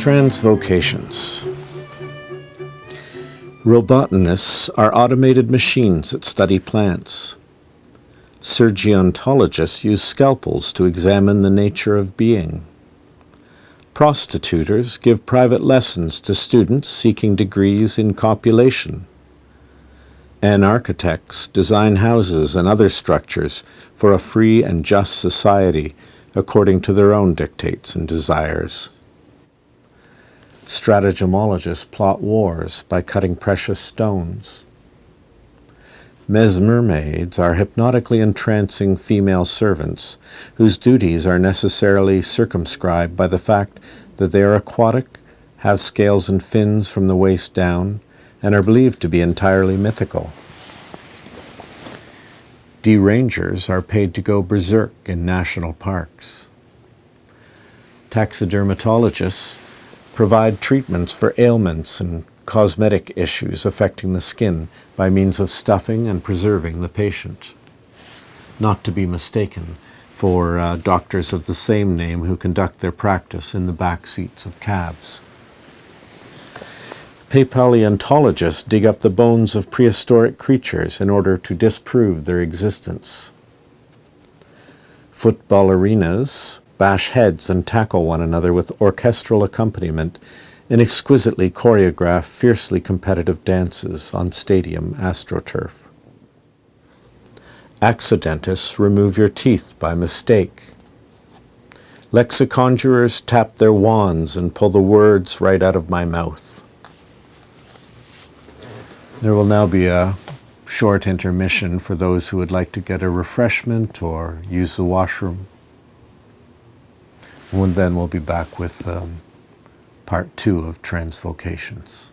Transvocations. Robotanists are automated machines that study plants. Surgeontologists use scalpels to examine the nature of being. Prostitutors give private lessons to students seeking degrees in copulation. And architects design houses and other structures for a free and just society according to their own dictates and desires. Stratagemologists plot wars by cutting precious stones. Mesmermaids are hypnotically entrancing female servants whose duties are necessarily circumscribed by the fact that they are aquatic, have scales and fins from the waist down, and are believed to be entirely mythical. Derangers are paid to go berserk in national parks. Taxidermatologists provide treatments for ailments and cosmetic issues affecting the skin by means of stuffing and preserving the patient, not to be mistaken for doctors of the same name who conduct their practice in the back seats of cabs. Paleontologists dig up the bones of prehistoric creatures in order to disprove their existence. Footballerinas bash heads and tackle one another with orchestral accompaniment in exquisitely choreographed, fiercely competitive dances on stadium astroturf. Accidentists remove your teeth by mistake. Lexiconjurers tap their wands and pull the words right out of my mouth. There will now be a short intermission for those who would like to get a refreshment or use the washroom. And then we'll be back with part 2 of Transvocations.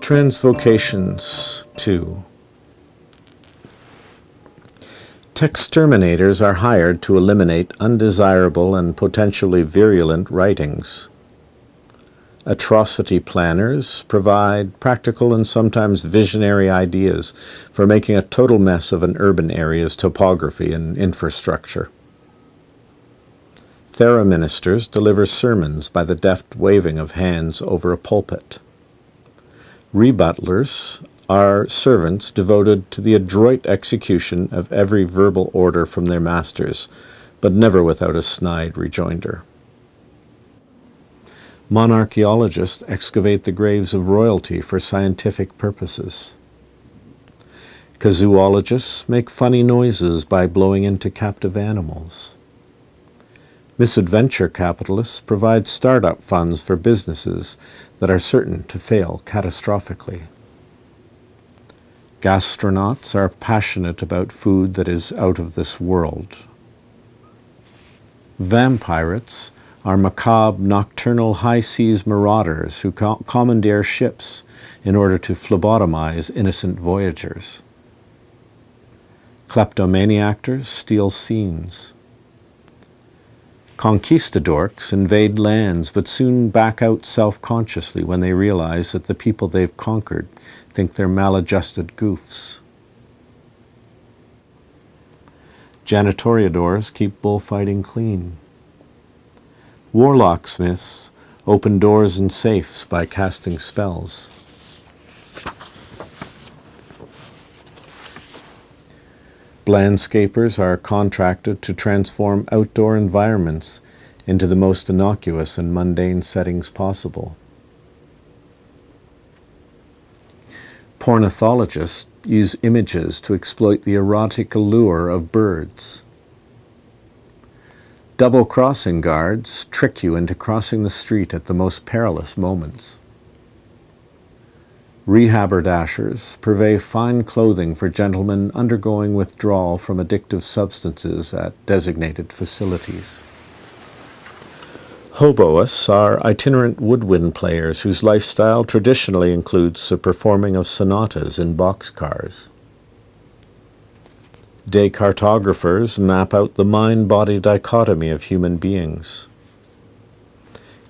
Transvocations 2. Texterminators are hired to eliminate undesirable and potentially virulent writings. Atrocity planners provide practical and sometimes visionary ideas for making a total mess of an urban area's topography and infrastructure. Theraministers deliver sermons by the deft waving of hands over a pulpit. Rebutlers are servants devoted to the adroit execution of every verbal order from their masters, but never without a snide rejoinder. Monarchaeologists excavate the graves of royalty for scientific purposes. Zoologists make funny noises by blowing into captive animals. Misadventure capitalists provide startup funds for businesses that are certain to fail catastrophically. Gastronauts are passionate about food that is out of this world. Vampirates are macabre, nocturnal high-seas marauders who commandeer ships in order to phlebotomize innocent voyagers. Kleptomaniacs steal scenes. Conquistadorks invade lands but soon back out self-consciously when they realize that the people they've conquered think they're maladjusted goofs. Janitoriadors keep bullfighting clean. Warlocksmiths open doors and safes by casting spells. Landscapers are contracted to transform outdoor environments into the most innocuous and mundane settings possible. Pornithologists use images to exploit the erotic allure of birds. Double-crossing guards trick you into crossing the street at the most perilous moments. Rehaberdashers purvey fine clothing for gentlemen undergoing withdrawal from addictive substances at designated facilities. Hoboists are itinerant woodwind players whose lifestyle traditionally includes the performing of sonatas in boxcars. Descartographers map out the mind-body dichotomy of human beings.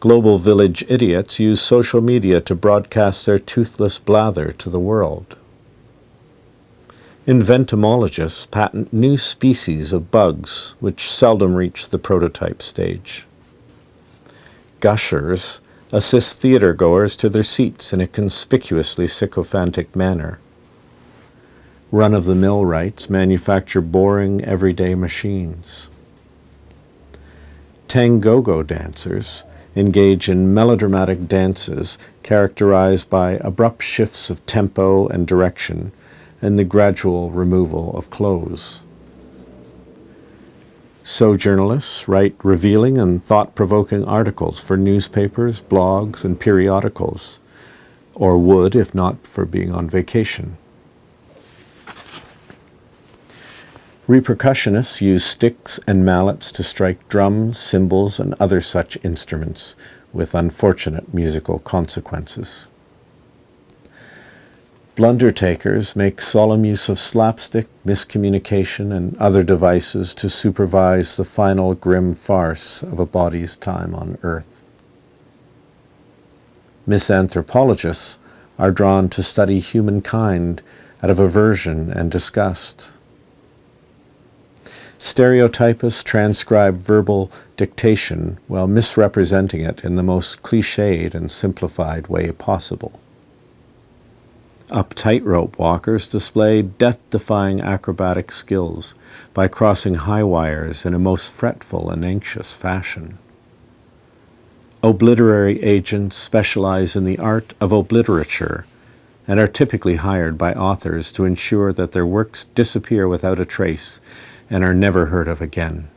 Global village idiots use social media to broadcast their toothless blather to the world. Inventomologists patent new species of bugs which seldom reach the prototype stage. Gushers assist theater-goers to their seats in a conspicuously sycophantic manner. Run-of-the-mill rights manufacture boring, everyday machines. Tangogo dancers engage in melodramatic dances characterized by abrupt shifts of tempo and direction and the gradual removal of clothes. Sojournalists write revealing and thought-provoking articles for newspapers, blogs, and periodicals, or would if not for being on vacation. Repercussionists use sticks and mallets to strike drums, cymbals, and other such instruments with unfortunate musical consequences. Blundertakers make solemn use of slapstick, miscommunication, and other devices to supervise the final grim farce of a body's time on earth. Misanthropologists are drawn to study humankind out of aversion and disgust. Stereotypists transcribe verbal dictation while misrepresenting it in the most cliched and simplified way possible. Uptight rope walkers display death-defying acrobatic skills by crossing high wires in a most fretful and anxious fashion. Obliterary agents specialize in the art of obliterature and are typically hired by authors to ensure that their works disappear without a trace and are never heard of again.